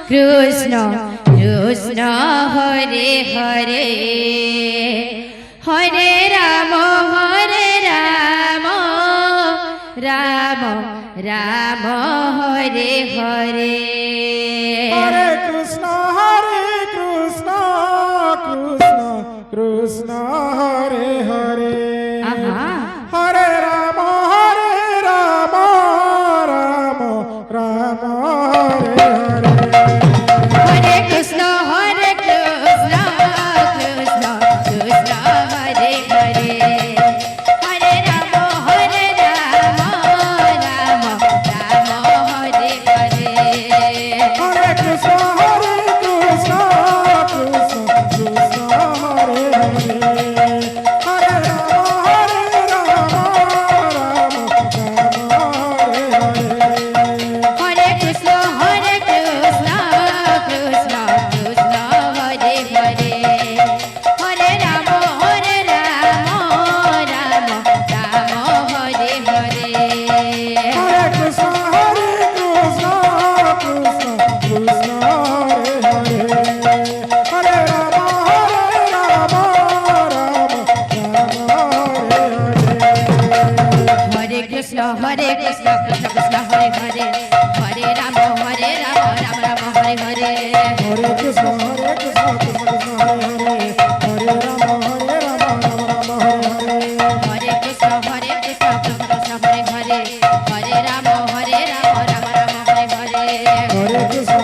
কৃষ্ণ কৃষ্ণ হরে হরে হরে রাম রাম রাম হরে হরে হরে কৃষ্ণ কৃষ্ণ কৃষ্ণ হরে হরে আহা হরে রাম রাম রাম হরে হরে হরে কৃষ্ণ কৃষ্ণ কৃষ্ণ কৃষ্ণ হরে হরে হরে রাম রাম রাম হরে হরে হরে কৃষ্ণ কৃষ্ণ কৃষ্ণ হরে হরে হরে রাম রাম হরে হরে হরে কৃষ্ণ কৃষ্ণ কৃষ্ণ কৃষ্ণ হরে হরে হরে রাম রাম রাম হরে হরে হরে কৃষ্ণ কৃষ্ণ কৃষ্ণ হরে হরে হরে রাম রাম হরে হরে হরে কৃষ্ণ কৃষ্ণ কৃষ্ণ হরে হরে হরে রাম রাম রাম হরে হরে হরে কৃষ্ণ কৃষ্ণ কৃষ্ণ হরে হরে হরে রাম রাম রাম হরে হরে হরে কৃষ্ণ কৃষ্ণ কৃষ্ণ হরে হরে হরে রাম রাম রাম হরে হরে হরে কৃষ্ণ